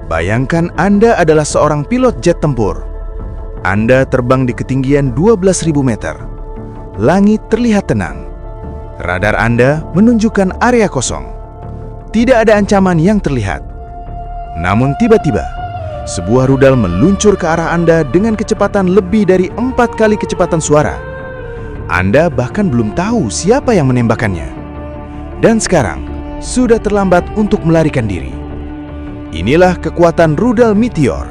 Bayangkan Anda adalah seorang pilot jet tempur. Anda terbang di ketinggian 12.000 meter. Langit terlihat tenang. Radar Anda menunjukkan area kosong. Tidak ada ancaman yang terlihat. Namun tiba-tiba, sebuah rudal meluncur ke arah Anda dengan kecepatan lebih dari 4 kali kecepatan suara. Anda bahkan belum tahu siapa yang menembakkannya. Dan sekarang, sudah terlambat untuk melarikan diri. Inilah kekuatan rudal Meteor.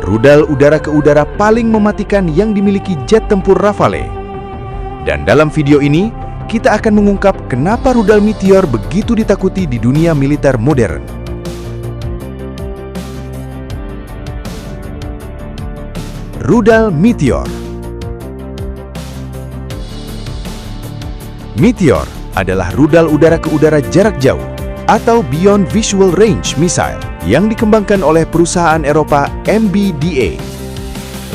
Rudal udara ke udara paling mematikan yang dimiliki jet tempur Rafale. Dan dalam video ini, kita akan mengungkap kenapa rudal Meteor begitu ditakuti di dunia militer modern. Rudal Meteor. Meteor adalah rudal udara ke udara jarak jauh atau Beyond Visual Range Missile yang dikembangkan oleh perusahaan Eropa MBDA.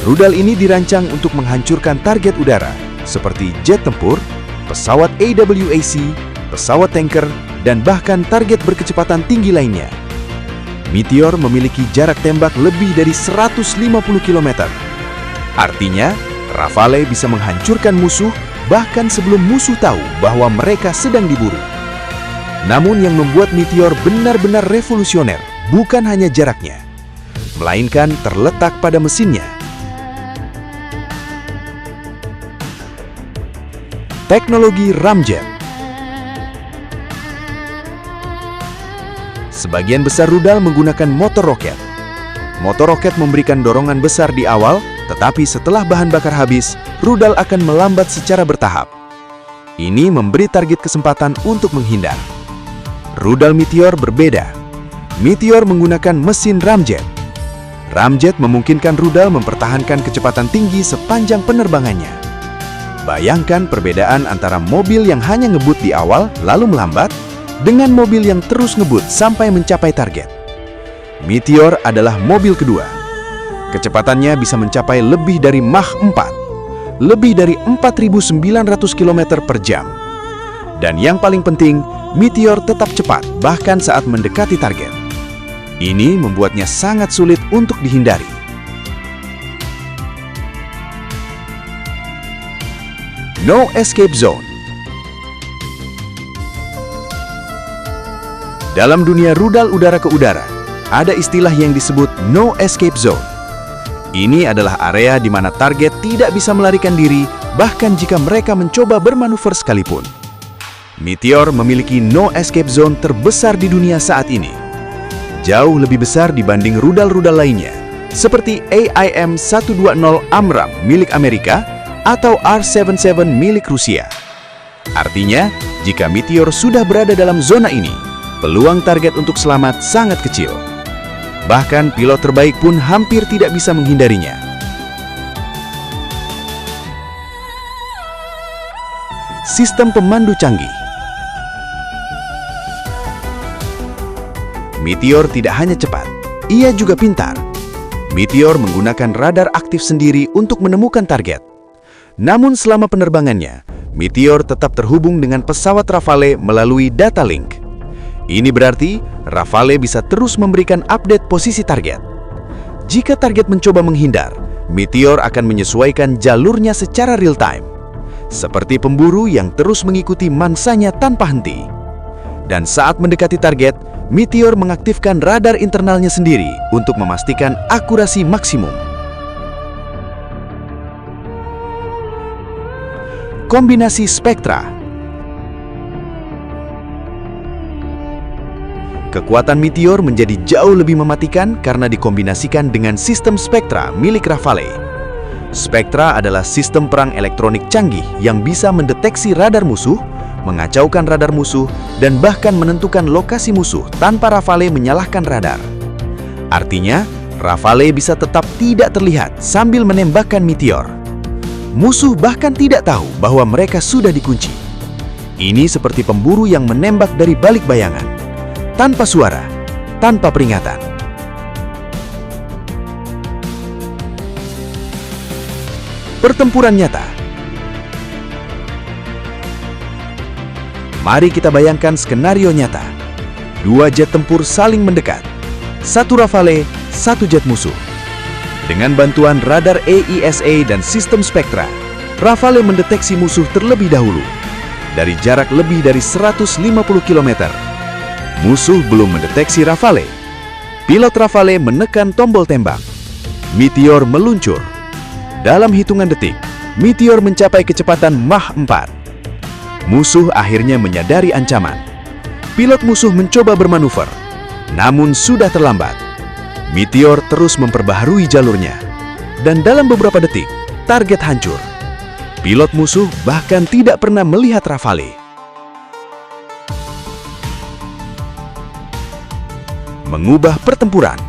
Rudal ini dirancang untuk menghancurkan target udara seperti jet tempur, pesawat AWAC, pesawat tanker, dan bahkan target berkecepatan tinggi lainnya. Meteor memiliki jarak tembak lebih dari 150 km. Artinya, Rafale bisa menghancurkan musuh bahkan sebelum musuh tahu bahwa mereka sedang diburu. Namun yang membuat Meteor benar-benar revolusioner bukan hanya jaraknya, melainkan terletak pada mesinnya. Teknologi ramjet. Sebagian besar rudal menggunakan motor roket. Motor roket memberikan dorongan besar di awal, tetapi setelah bahan bakar habis, rudal akan melambat secara bertahap. Ini memberi target kesempatan untuk menghindar. Rudal Meteor berbeda. Meteor menggunakan mesin ramjet. Ramjet memungkinkan rudal mempertahankan kecepatan tinggi sepanjang penerbangannya. Bayangkan perbedaan antara mobil yang hanya ngebut di awal lalu melambat dengan mobil yang terus ngebut sampai mencapai target. Meteor adalah mobil kedua. Kecepatannya bisa mencapai lebih dari Mach 4, lebih dari 4.900 km per jam. Dan yang paling penting, Meteor tetap cepat bahkan saat mendekati target. Ini membuatnya sangat sulit untuk dihindari. No Escape Zone. Dalam dunia rudal udara ke udara, ada istilah yang disebut No Escape Zone. Ini adalah area di mana target tidak bisa melarikan diri, bahkan jika mereka mencoba bermanuver sekalipun. Meteor memiliki no escape zone terbesar di dunia saat ini. Jauh lebih besar dibanding rudal-rudal lainnya, seperti AIM-120 AMRAAM milik Amerika atau R-77 milik Rusia. Artinya, jika Meteor sudah berada dalam zona ini, peluang target untuk selamat sangat kecil. Bahkan pilot terbaik pun hampir tidak bisa menghindarinya. Sistem pemandu canggih. Meteor tidak hanya cepat, ia juga pintar. Meteor menggunakan radar aktif sendiri untuk menemukan target. Namun selama penerbangannya, Meteor tetap terhubung dengan pesawat Rafale melalui data link. Ini berarti Rafale bisa terus memberikan update posisi target. Jika target mencoba menghindar, Meteor akan menyesuaikan jalurnya secara real-time. Seperti pemburu yang terus mengikuti mangsanya tanpa henti. Dan saat mendekati target, Meteor mengaktifkan radar internalnya sendiri untuk memastikan akurasi maksimum. Kombinasi spektra. Kekuatan Meteor menjadi jauh lebih mematikan karena dikombinasikan dengan sistem spektra milik Rafale. Spektra adalah sistem perang elektronik canggih yang bisa mendeteksi radar musuh, mengacaukan radar musuh, dan bahkan menentukan lokasi musuh tanpa Rafale menyalahkan radar. Artinya, Rafale bisa tetap tidak terlihat sambil menembakkan Meteor. Musuh bahkan tidak tahu bahwa mereka sudah dikunci. Ini seperti pemburu yang menembak dari balik bayangan, tanpa suara, tanpa peringatan. Pertempuran nyata. Mari kita bayangkan skenario nyata. Dua jet tempur saling mendekat. satu Rafale, satu jet musuh. Dengan bantuan radar AESA dan sistem spektra, Rafale mendeteksi musuh terlebih dahulu. Dari jarak lebih dari 150 km. Musuh belum mendeteksi Rafale. Pilot Rafale menekan tombol tembak. Meteor meluncur. Dalam hitungan detik, Meteor mencapai kecepatan Mach 4. Musuh akhirnya menyadari ancaman. Pilot musuh mencoba bermanuver, namun sudah terlambat. Meteor terus memperbaharui jalurnya. Dan dalam beberapa detik, target hancur. Pilot musuh bahkan tidak pernah melihat Rafale. Mengubah pertempuran.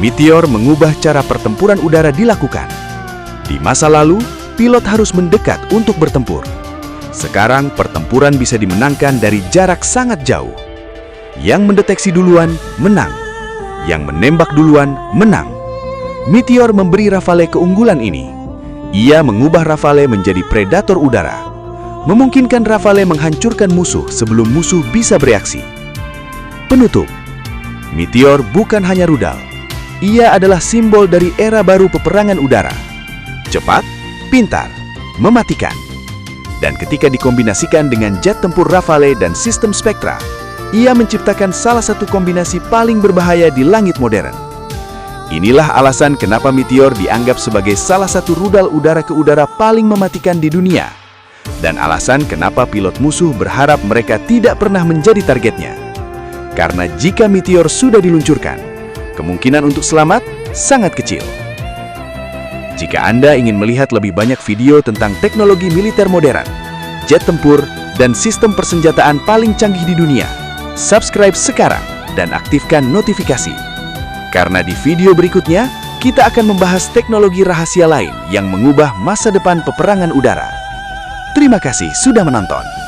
Meteor mengubah cara pertempuran udara dilakukan. Di masa lalu, pilot harus mendekat untuk bertempur. Sekarang, pertempuran bisa dimenangkan dari jarak sangat jauh. Yang mendeteksi duluan, menang. Yang menembak duluan, menang. Meteor memberi Rafale keunggulan ini. Ia mengubah Rafale menjadi predator udara. Memungkinkan Rafale menghancurkan musuh sebelum musuh bisa bereaksi. Penutup. Meteor bukan hanya rudal. Ia adalah simbol dari era baru peperangan udara. Cepat, pintar, mematikan. Dan ketika dikombinasikan dengan jet tempur Rafale dan sistem spektra, ia menciptakan salah satu kombinasi paling berbahaya di langit modern. Inilah alasan kenapa Meteor dianggap sebagai salah satu rudal udara ke udara paling mematikan di dunia. Dan alasan kenapa pilot musuh berharap mereka tidak pernah menjadi targetnya. Karena jika Meteor sudah diluncurkan, kemungkinan untuk selamat sangat kecil. Jika Anda ingin melihat lebih banyak video tentang teknologi militer modern, jet tempur, dan sistem persenjataan paling canggih di dunia, subscribe sekarang dan aktifkan notifikasi. Karena di video berikutnya, kita akan membahas teknologi rahasia lain yang mengubah masa depan peperangan udara. Terima kasih sudah menonton.